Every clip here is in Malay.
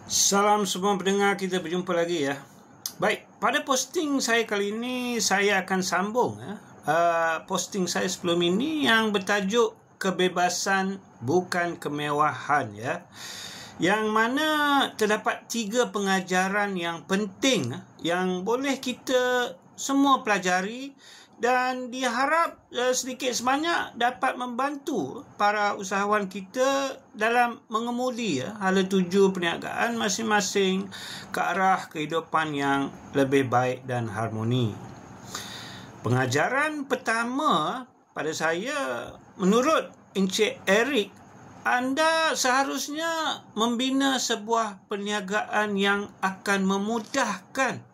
Salam semua pendengar, kita berjumpa lagi ya. Baik, pada posting saya kali ini saya akan sambung posting saya sebelum ini yang bertajuk kebebasan bukan kemewahan ya. Yang mana terdapat 3 pengajaran yang penting yang boleh kita semua pelajari dan diharap sedikit sebanyak dapat membantu para usahawan kita dalam mengemudi hala tuju perniagaan masing-masing ke arah kehidupan yang lebih baik dan harmoni. Pengajaran pertama pada saya, menurut Encik Eric, anda seharusnya membina sebuah perniagaan yang akan memudahkan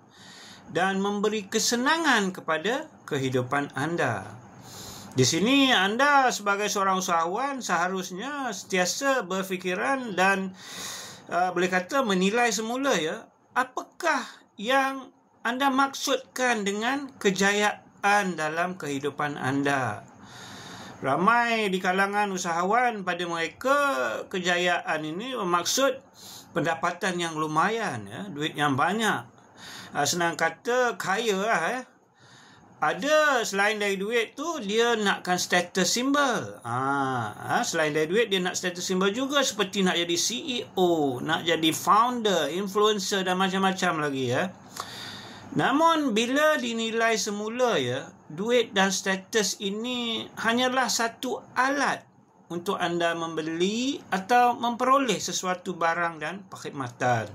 dan memberi kesenangan kepada kehidupan anda. Di sini anda sebagai seorang usahawan seharusnya sentiasa berfikiran dan boleh kata menilai semula ya, apakah yang anda maksudkan dengan kejayaan dalam kehidupan anda. Ramai di kalangan usahawan, pada mereka kejayaan ini bermaksud pendapatan yang lumayan ya, duit yang banyak. Senang kata kaya lah. Ada selain dari duit tu dia nakkan status symbol. Selain dari duit dia nak status symbol juga, seperti nak jadi CEO, nak jadi founder, influencer dan macam-macam lagi ya. Namun bila dinilai semula ya, duit dan status ini hanyalah satu alat untuk anda membeli atau memperoleh sesuatu barang dan perkhidmatan.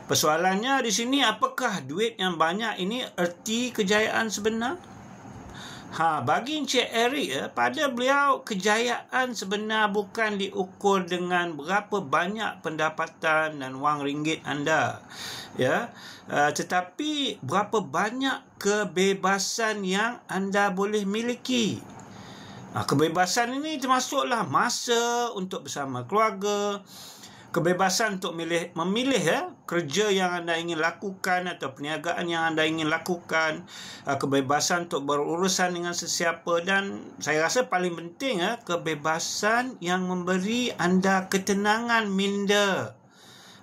Persoalannya di sini, apakah duit yang banyak ini erti kejayaan sebenar? Bagi Encik Eric pada beliau kejayaan sebenar bukan diukur dengan berapa banyak pendapatan dan wang ringgit anda ya, tetapi berapa banyak kebebasan yang anda boleh miliki. Kebebasan ini termasuklah masa untuk bersama keluarga, kebebasan untuk memilih kerja yang anda ingin lakukan atau perniagaan yang anda ingin lakukan, kebebasan untuk berurusan dengan sesiapa, dan saya rasa paling penting kebebasan yang memberi anda ketenangan minda,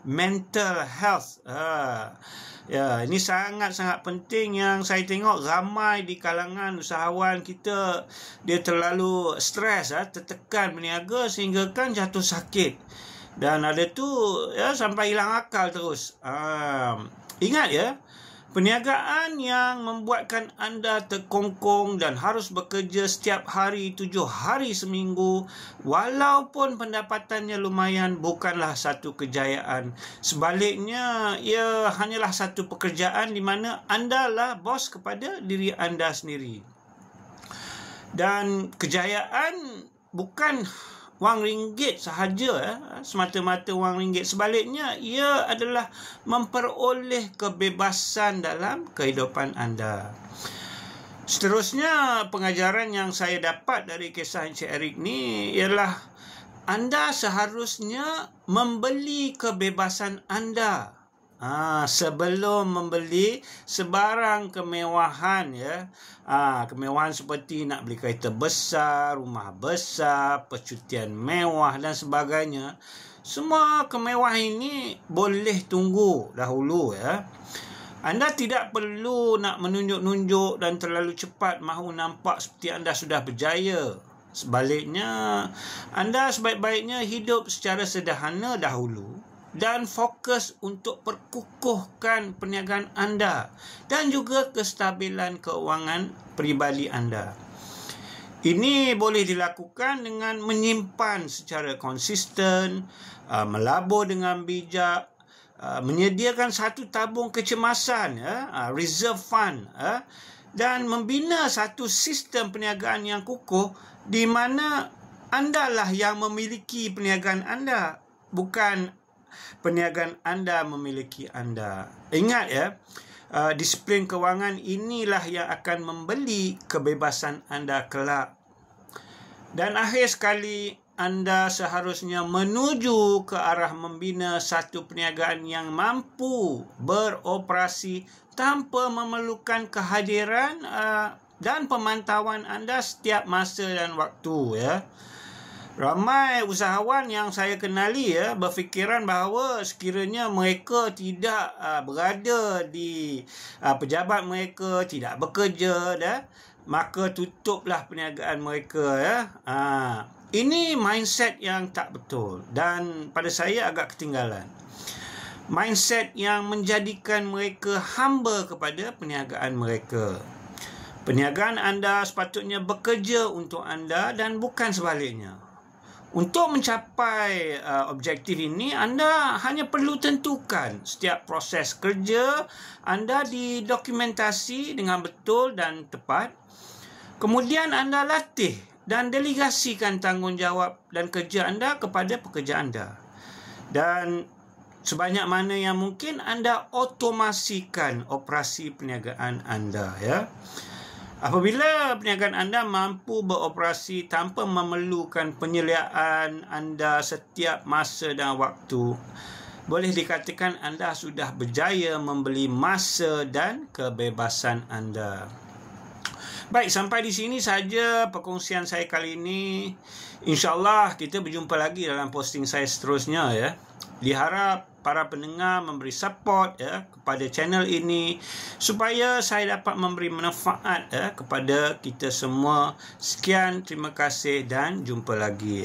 mental health. Ini sangat-sangat penting yang saya tengok ramai di kalangan usahawan kita, dia terlalu stres, tertekan berniaga sehingga kan jatuh sakit. Dan ada tu sampai hilang akal terus. Ingat ya, perniagaan yang membuatkan anda terkongkong dan harus bekerja setiap hari 7 hari seminggu, walaupun pendapatannya lumayan, bukanlah satu kejayaan. Sebaliknya, ia hanyalah satu pekerjaan di mana anda lah bos kepada diri anda sendiri. Dan kejayaan bukan wang ringgit sahaja, semata-mata wang ringgit. Sebaliknya, ia adalah memperoleh kebebasan dalam kehidupan anda. Seterusnya, pengajaran yang saya dapat dari kisah Encik Eric ni ialah anda seharusnya membeli kebebasan anda sebelum membeli sebarang kemewahan ya. Kemewahan seperti nak beli kereta besar, rumah besar, percutian mewah dan sebagainya. Semua kemewahan ini boleh tunggu dahulu ya. Anda tidak perlu nak menunjuk-nunjuk dan terlalu cepat mahu nampak seperti anda sudah berjaya. Sebaliknya, anda sebaik-baiknya hidup secara sederhana dahulu dan fokus untuk perkukuhkan perniagaan anda dan juga kestabilan keuangan peribadi anda. Ini boleh dilakukan dengan menyimpan secara konsisten, melabur dengan bijak, menyediakan satu tabung kecemasan, reserve fund, dan membina satu sistem perniagaan yang kukuh di mana anda lah yang memiliki perniagaan anda, bukan perniagaan anda memiliki anda. Ingat ya, disiplin kewangan inilah yang akan membeli kebebasan anda kelak. Dan akhir sekali, anda seharusnya menuju ke arah membina satu perniagaan yang mampu beroperasi tanpa memerlukan kehadiran dan pemantauan anda setiap masa dan waktu ya. Ramai usahawan yang saya kenali berfikiran bahawa sekiranya mereka tidak berada di pejabat mereka, tidak bekerja maka tutuplah perniagaan mereka Ini mindset yang tak betul dan pada saya agak ketinggalan. Mindset yang menjadikan mereka hamba kepada perniagaan mereka. Perniagaan anda sepatutnya bekerja untuk anda dan bukan sebaliknya. Untuk mencapai objektif ini, anda hanya perlu tentukan setiap proses kerja anda didokumentasi dengan betul dan tepat. Kemudian anda latih dan delegasikan tanggungjawab dan kerja anda kepada pekerja anda. Dan sebanyak mana yang mungkin anda otomasikan operasi perniagaan anda Apabila perniagaan anda mampu beroperasi tanpa memerlukan penyediaan anda setiap masa dan waktu, boleh dikatakan anda sudah berjaya membeli masa dan kebebasan anda. Baik, sampai di sini saja perkongsian saya kali ini. InsyaAllah kita berjumpa lagi dalam posting saya seterusnya Diharap para pendengar memberi support kepada channel ini supaya saya dapat memberi manfaat kepada kita semua. Sekian, terima kasih dan jumpa lagi